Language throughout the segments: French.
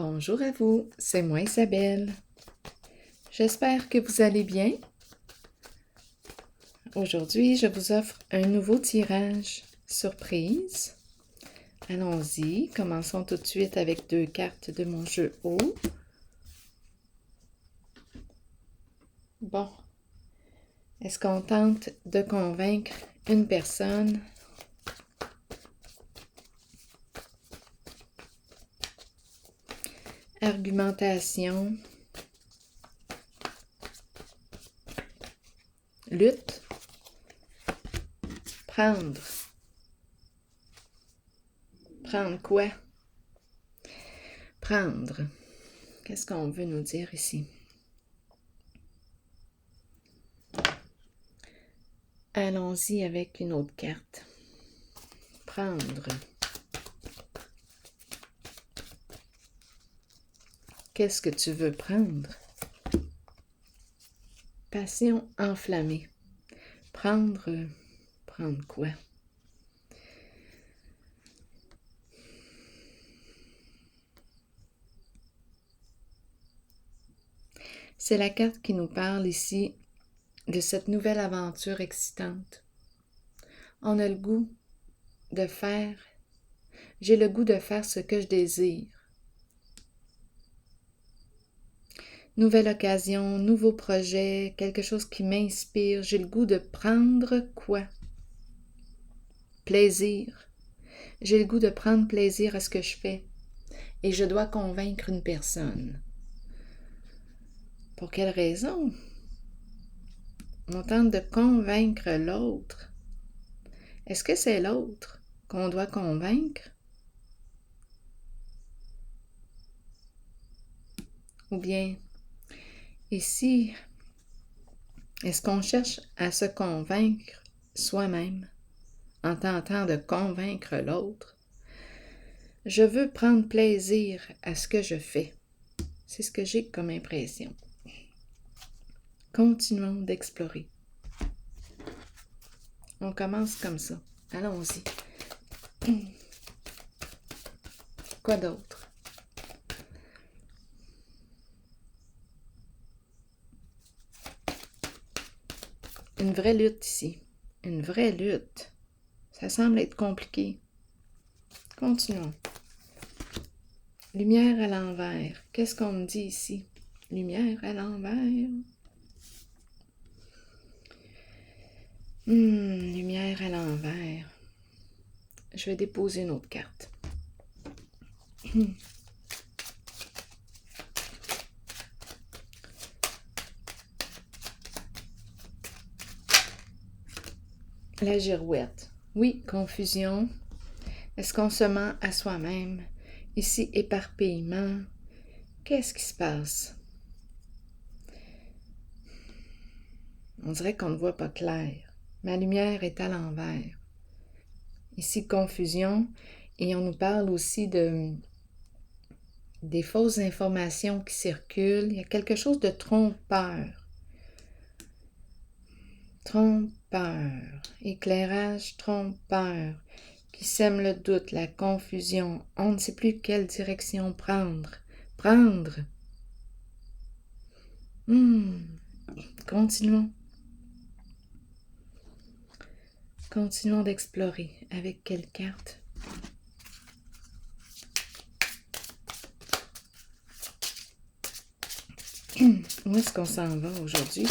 Bonjour à vous, c'est moi Isabelle. J'espère que vous allez bien. Aujourd'hui, je vous offre un nouveau tirage surprise. Allons-y, commençons tout de suite avec 2 cartes de mon jeu haut. Bon, est-ce qu'on tente de convaincre une personne? Argumentation. Lutte. Prendre. Prendre quoi? Prendre. Qu'est-ce qu'on veut nous dire ici? Allons-y avec une autre carte. Prendre. Qu'est-ce que tu veux prendre? Passion enflammée. Prendre quoi? C'est la carte qui nous parle ici de cette nouvelle aventure excitante. On a le goût de faire, j'ai le goût de faire ce que je désire. Nouvelle occasion, nouveau projet, quelque chose qui m'inspire. J'ai le goût de prendre quoi? Plaisir. J'ai le goût de prendre plaisir à ce que je fais. Et je dois convaincre une personne. Pour quelle raison? On tente de convaincre l'autre. Est-ce que c'est l'autre qu'on doit convaincre? Ou bien, ici, est-ce qu'on cherche à se convaincre soi-même en tentant de convaincre l'autre? Je veux prendre plaisir à ce que je fais. C'est ce que j'ai comme impression. Continuons d'explorer. On commence comme ça. Allons-y. Quoi d'autre? Une vraie lutte ici. Une vraie lutte. Ça semble être compliqué. Continuons. Lumière à l'envers. Qu'est-ce qu'on me dit ici? Lumière à l'envers. Lumière à l'envers. Je vais déposer une autre carte. La girouette. Oui, confusion. Est-ce qu'on se ment à soi-même? Ici, éparpillement. Qu'est-ce qui se passe? On dirait qu'on ne voit pas clair. Ma lumière est à l'envers. Ici, confusion. Et on nous parle aussi des fausses informations qui circulent. Il y a quelque chose de trompeur. Trompeur. Éclairage trompeur. Qui sème le doute, la confusion. On ne sait plus quelle direction prendre. Prendre. Continuons. Continuons d'explorer. Avec quelle carte? Où est-ce qu'on s'en va aujourd'hui?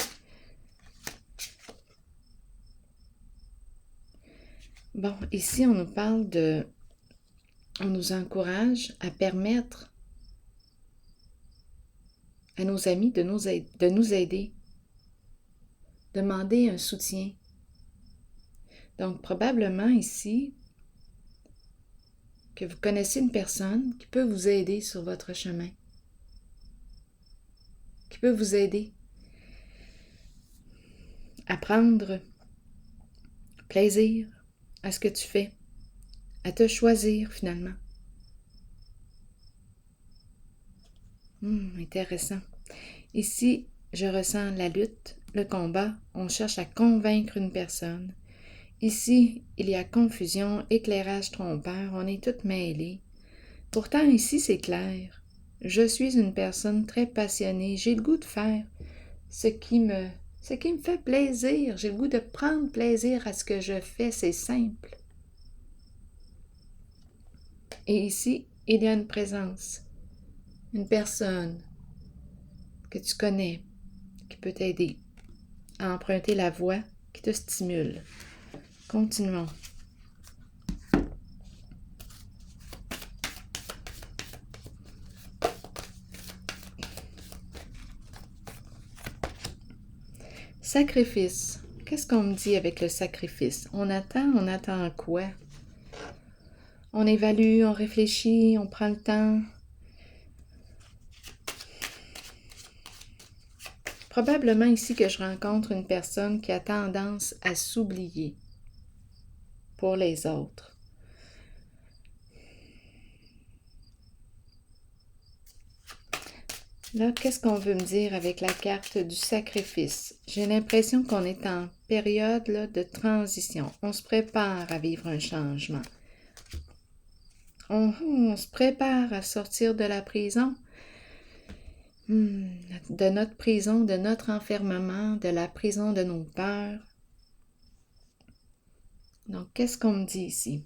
Bon, ici, on nous parle on nous encourage à permettre à nos amis de nous aider. Demander un soutien. Donc, probablement ici, que vous connaissez une personne qui peut vous aider sur votre chemin. Qui peut vous aider à prendre plaisir à ce que tu fais, à te choisir finalement. Intéressant. Ici, je ressens la lutte, le combat. On cherche à convaincre une personne. Ici, il y a confusion, éclairage trompeur. On est toutes mêlées. Pourtant, ici, c'est clair. Je suis une personne très passionnée. J'ai le goût de faire ce qui me fait plaisir. J'ai le goût de prendre plaisir à ce que je fais. C'est simple. Et ici, il y a une présence. Une personne que tu connais qui peut t'aider à emprunter la voie qui te stimule. Continuons. Sacrifice. Qu'est-ce qu'on me dit avec le sacrifice? On attend quoi? On évalue, on réfléchit, on prend le temps. Probablement ici que je rencontre une personne qui a tendance à s'oublier pour les autres. Là, qu'est-ce qu'on veut me dire avec la carte du sacrifice? J'ai l'impression qu'on est en période là, de transition. On se prépare à vivre un changement. On se prépare à sortir de la prison. De notre prison, de notre enfermement, de la prison de nos peurs. Donc, qu'est-ce qu'on me dit ici?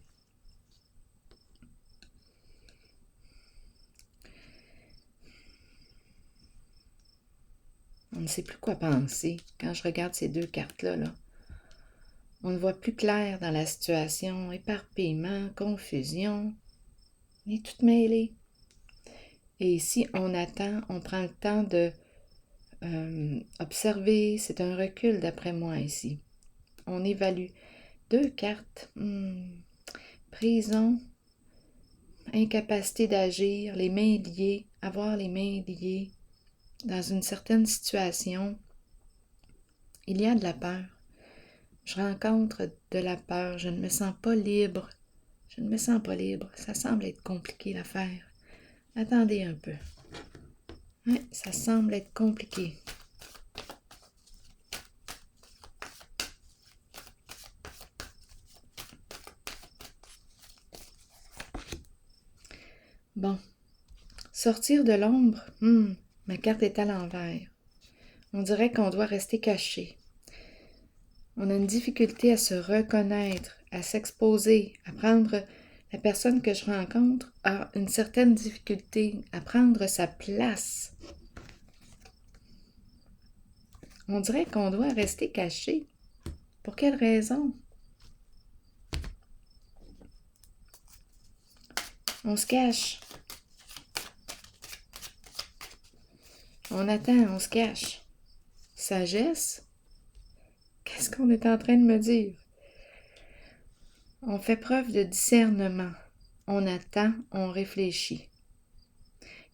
On ne sait plus quoi penser quand je regarde ces deux cartes-là. On ne voit plus clair dans la situation, éparpillement, confusion. On est tout mêlé. Et ici, on attend, on prend le temps de observer. C'est un recul d'après moi ici. On évalue. Deux cartes. Prison, incapacité d'agir, les mains liées, avoir les mains liées. Dans une certaine situation, il y a de la peur. Je rencontre de la peur. Je ne me sens pas libre. Je ne me sens pas libre. Ça semble être compliqué l'affaire. Attendez un peu. Oui, ça semble être compliqué. Bon. Sortir de l'ombre. Ma carte est à l'envers. On dirait qu'on doit rester caché. On a une difficulté à se reconnaître, à s'exposer, à prendre... La personne que je rencontre a une certaine difficulté à prendre sa place. On dirait qu'on doit rester caché. Pour quelle raison? On se cache. On attend, on se cache. Sagesse? Qu'est-ce qu'on est en train de me dire? On fait preuve de discernement. On attend, on réfléchit.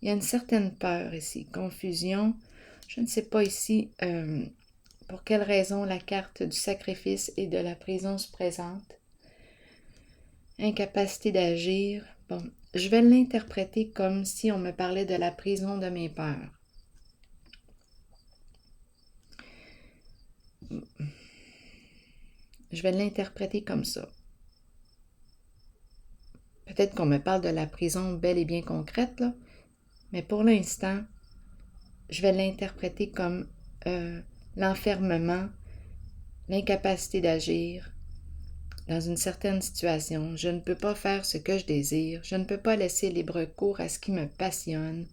Il y a une certaine peur ici, confusion. Je ne sais pas ici pour quelle raison la carte du sacrifice et de la prison se présente. Incapacité d'agir. Bon, je vais l'interpréter comme si on me parlait de la prison de mes peurs. Je vais l'interpréter comme ça. Peut-être qu'on me parle de la prison bel et bien concrète, là, mais pour l'instant, je vais l'interpréter comme l'enfermement, l'incapacité d'agir dans une certaine situation. Je ne peux pas faire ce que je désire. Je ne peux pas laisser libre cours à ce qui me passionne.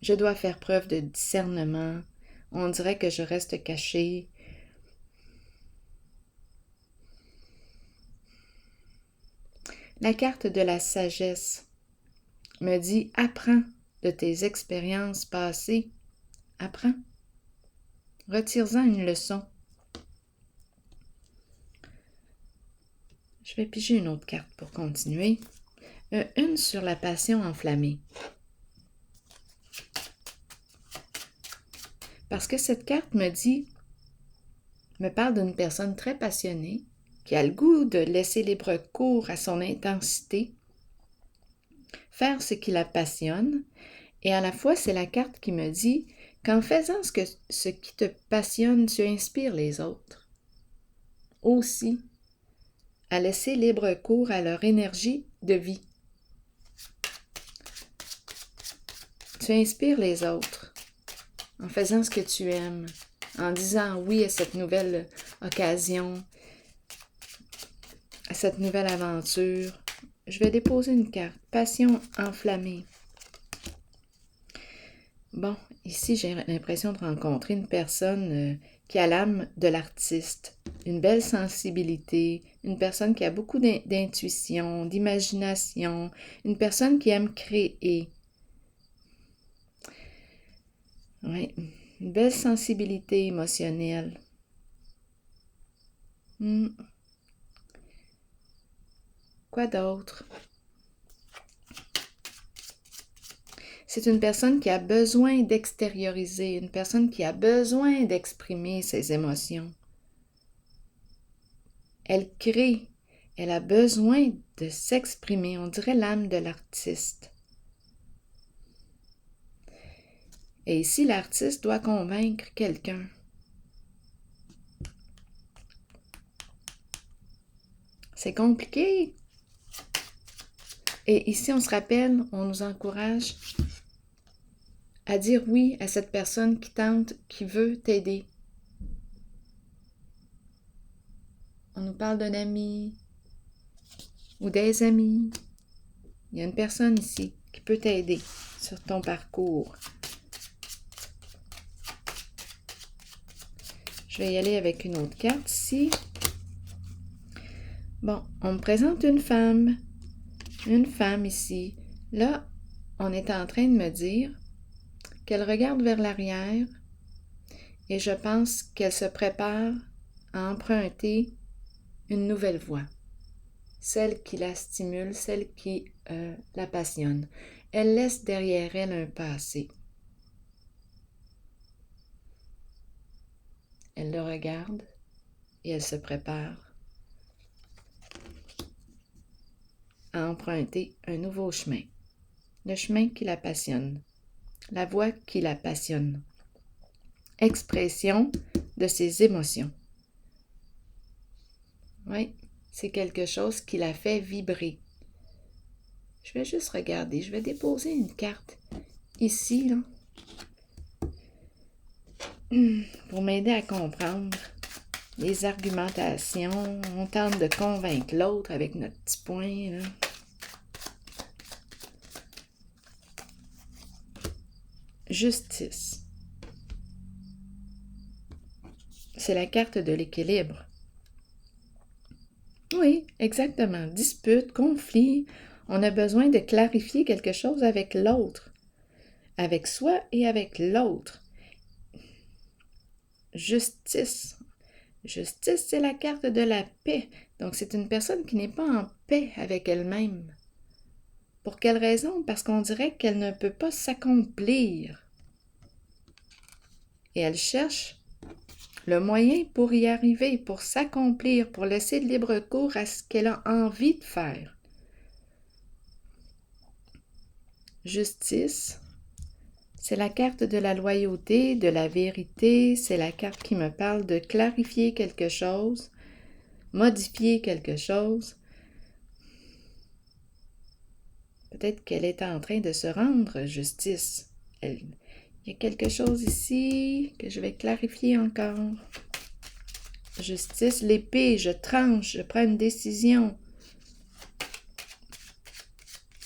Je dois faire preuve de discernement. On dirait que je reste cachée. La carte de la sagesse me dit « Apprends de tes expériences passées. Apprends. Retire-en une leçon. » Je vais piger une autre carte pour continuer. Une sur la passion enflammée. Parce que cette carte me parle d'une personne très passionnée qui a le goût de laisser libre cours à son intensité, faire ce qui la passionne, et à la fois c'est la carte qui me dit qu'en faisant ce qui te passionne, tu inspires les autres. Aussi, à laisser libre cours à leur énergie de vie. Tu inspires les autres en faisant ce que tu aimes, en disant oui à cette nouvelle occasion, à cette nouvelle aventure. Je vais déposer une carte. Passion enflammée. Bon, ici, j'ai l'impression de rencontrer une personne qui a l'âme de l'artiste, une belle sensibilité, une personne qui a beaucoup d'intuition, d'imagination, une personne qui aime créer. Oui, une belle sensibilité émotionnelle. Quoi d'autre? C'est une personne qui a besoin d'extérioriser, une personne qui a besoin d'exprimer ses émotions. Elle crée, elle a besoin de s'exprimer, on dirait l'âme de l'artiste. Et ici, l'artiste doit convaincre quelqu'un. C'est compliqué. Et ici, on se rappelle, on nous encourage à dire oui à cette personne qui tente, qui veut t'aider. On nous parle d'un ami ou des amis. Il y a une personne ici qui peut t'aider sur ton parcours. Je vais y aller avec une autre carte ici. Bon, on me présente une femme. Une femme ici. Là, on est en train de me dire qu'elle regarde vers l'arrière et je pense qu'elle se prépare à emprunter une nouvelle voie. Celle qui la stimule, celle qui la passionne. Elle laisse derrière elle un passé. Elle le regarde et elle se prépare à emprunter un nouveau chemin. Le chemin qui la passionne. La voie qui la passionne. Expression de ses émotions. Oui, c'est quelque chose qui la fait vibrer. Je vais juste regarder, je vais déposer une carte ici, là, pour m'aider à comprendre les argumentations. On tente de convaincre l'autre avec notre petit point, là. Justice. C'est la carte de l'équilibre. Oui, exactement. Dispute, conflit. On a besoin de clarifier quelque chose avec l'autre. Avec soi et avec l'autre. Justice. Justice, c'est la carte de la paix. Donc, c'est une personne qui n'est pas en paix avec elle-même. Pour quelle raison? Parce qu'on dirait qu'elle ne peut pas s'accomplir. Et elle cherche le moyen pour y arriver, pour s'accomplir, pour laisser libre cours à ce qu'elle a envie de faire. Justice, c'est la carte de la loyauté, de la vérité, c'est la carte qui me parle de clarifier quelque chose, modifier quelque chose. Peut-être qu'elle est en train de se rendre justice. Il y a quelque chose ici que je vais clarifier encore. Justice, l'épée, je tranche, je prends une décision.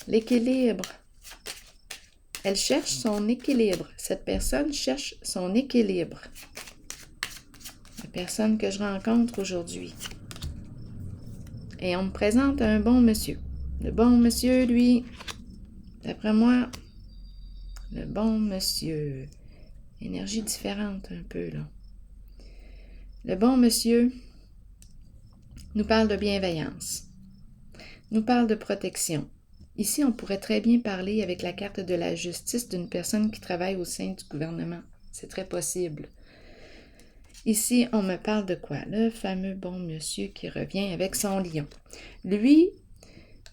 L'équilibre. Elle cherche son équilibre. Cette personne cherche son équilibre. La personne que je rencontre aujourd'hui. Et on me présente un bon monsieur. Le bon monsieur, lui, d'après moi, le bon monsieur. Énergie différente un peu, là. Le bon monsieur nous parle de bienveillance, nous parle de protection. Ici, on pourrait très bien parler avec la carte de la justice d'une personne qui travaille au sein du gouvernement. C'est très possible. Ici, on me parle de quoi? Le fameux bon monsieur qui revient avec son lion. Lui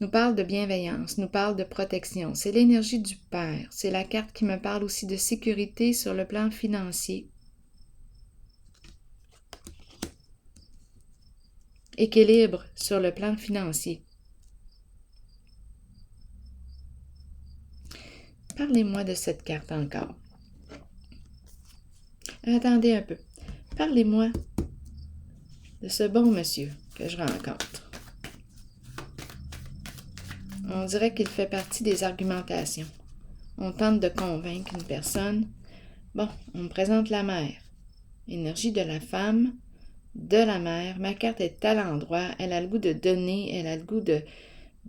nous parle de bienveillance, nous parle de protection. C'est l'énergie du Père. C'est la carte qui me parle aussi de sécurité sur le plan financier. Équilibre sur le plan financier. Parlez-moi de cette carte encore. Attendez un peu. Parlez-moi de ce bon monsieur que je rencontre. On dirait qu'il fait partie des argumentations. On tente de convaincre une personne. Bon, on me présente la mère. Énergie de la femme, de la mère. Ma carte est à l'endroit. Elle a le goût de donner. Elle a le goût de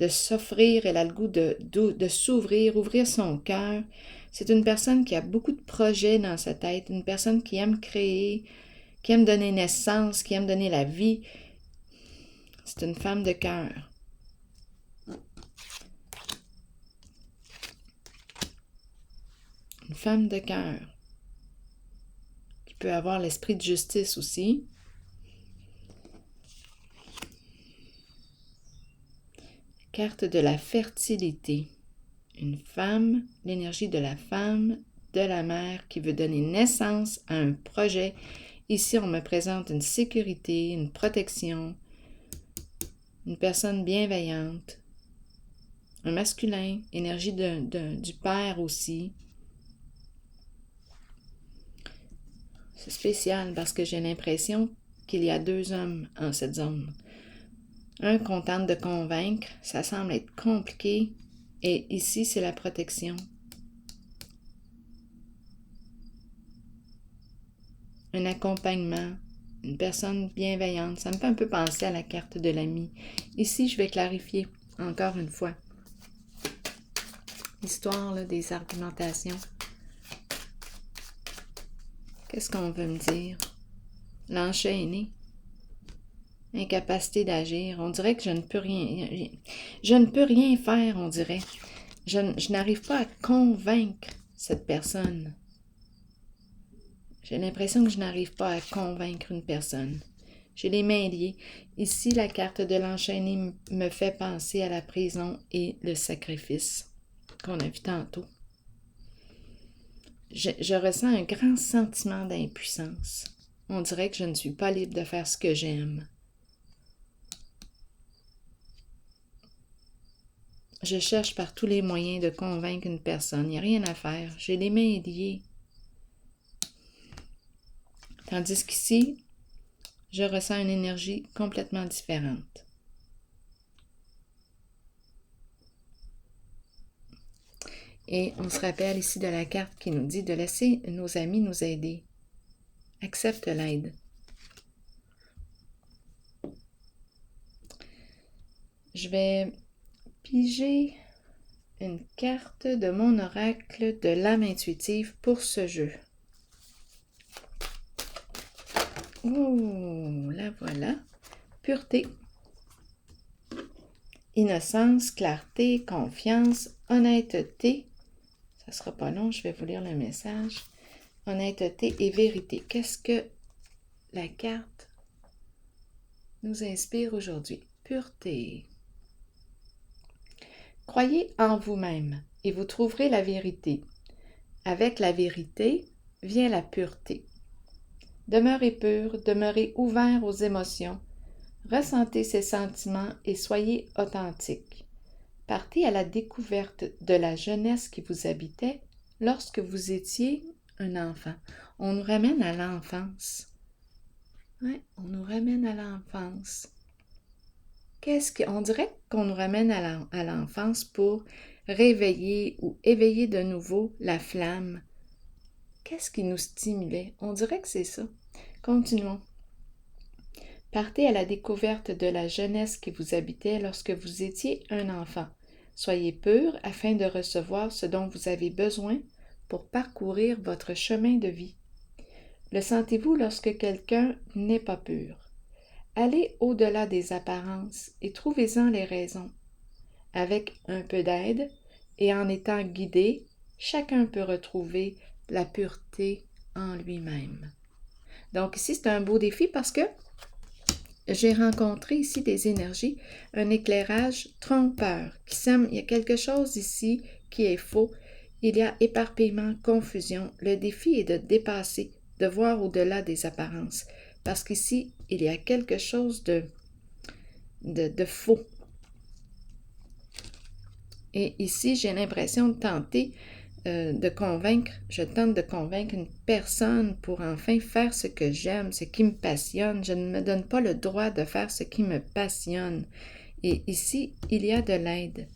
s'offrir. Elle a le goût de s'ouvrir, ouvrir son cœur. C'est une personne qui a beaucoup de projets dans sa tête. Une personne qui aime créer, qui aime donner naissance, qui aime donner la vie. C'est une femme de cœur. Une femme de cœur. Qui peut avoir l'esprit de justice aussi. Carte de la fertilité. Une femme, l'énergie de la femme, de la mère qui veut donner naissance à un projet. Ici, on me présente une sécurité, une protection, une personne bienveillante, un masculin, énergie du père aussi. C'est spécial parce que j'ai l'impression qu'il y a deux hommes en cette zone. Un qu'on tente de convaincre, ça semble être compliqué, et ici, c'est la protection. Un accompagnement, une personne bienveillante. Ça me fait un peu penser à la carte de l'ami. Ici, je vais clarifier encore une fois. L'histoire là, des argumentations. Qu'est-ce qu'on veut me dire? L'enchaîner. Incapacité d'agir. On dirait que je ne peux rien. Je ne peux rien faire, on dirait. Je n'arrive pas à convaincre cette personne. J'ai l'impression que je n'arrive pas à convaincre une personne. J'ai les mains liées. Ici, la carte de l'enchaîné me fait penser à la prison et le sacrifice qu'on a vu tantôt. Je ressens un grand sentiment d'impuissance. On dirait que je ne suis pas libre de faire ce que j'aime. Je cherche par tous les moyens de convaincre une personne. Il n'y a rien à faire. J'ai les mains liées. Tandis qu'ici, je ressens une énergie complètement différente. Et on se rappelle ici de la carte qui nous dit de laisser nos amis nous aider. Accepte l'aide. Je vais piger une carte de mon oracle de l'âme intuitive pour ce jeu. Oh, la voilà. Pureté. Innocence, clarté, confiance, honnêteté. Ça sera pas long, je vais vous lire le message. Honnêteté et vérité. Qu'est-ce que la carte nous inspire aujourd'hui? Pureté. Croyez en vous-même et vous trouverez la vérité. Avec la vérité vient la pureté. Demeurez pur, demeurez ouvert aux émotions, ressentez ces sentiments et soyez authentique. Partez à la découverte de la jeunesse qui vous habitait lorsque vous étiez un enfant. On nous ramène à l'enfance. Oui, on nous ramène à l'enfance. On dirait qu'on nous ramène à l'enfance pour réveiller ou éveiller de nouveau la flamme. Qu'est-ce qui nous stimulait? On dirait que c'est ça. Continuons. Partez à la découverte de la jeunesse qui vous habitait lorsque vous étiez un enfant. Soyez pur afin de recevoir ce dont vous avez besoin pour parcourir votre chemin de vie. Le sentez-vous lorsque quelqu'un n'est pas pur? Allez au-delà des apparences et trouvez-en les raisons. Avec un peu d'aide et en étant guidé, chacun peut retrouver la pureté en lui-même. Donc ici, c'est un beau défi parce que j'ai rencontré ici des énergies, un éclairage trompeur qui sème. Il y a quelque chose ici qui est faux. Il y a éparpillement, confusion. Le défi est de dépasser, de voir au-delà des apparences. Parce qu'ici, il y a quelque chose de faux. Et ici, j'ai l'impression de tenter je tente de convaincre une personne pour enfin faire ce que j'aime, ce qui me passionne. Je ne me donne pas le droit de faire ce qui me passionne. Et ici, il y a de l'aide.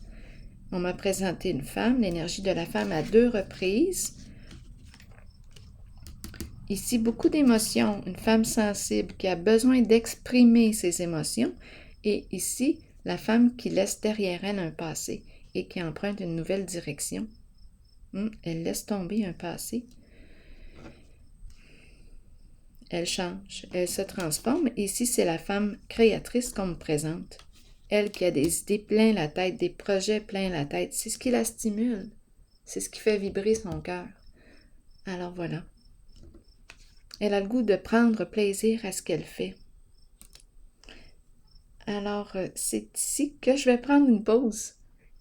On m'a présenté une femme, l'énergie de la femme à 2 reprises. Ici, beaucoup d'émotions, une femme sensible qui a besoin d'exprimer ses émotions. Et ici, la femme qui laisse derrière elle un passé et qui emprunte une nouvelle direction. Elle laisse tomber un passé. Elle change, elle se transforme. Ici, c'est la femme créatrice qu'on me présente. Elle qui a des idées plein la tête, des projets plein la tête. C'est ce qui la stimule. C'est ce qui fait vibrer son cœur. Alors voilà. Elle a le goût de prendre plaisir à ce qu'elle fait. Alors, c'est ici que je vais prendre une pause.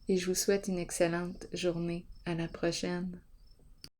Et je vous souhaite une excellente journée. À la prochaine.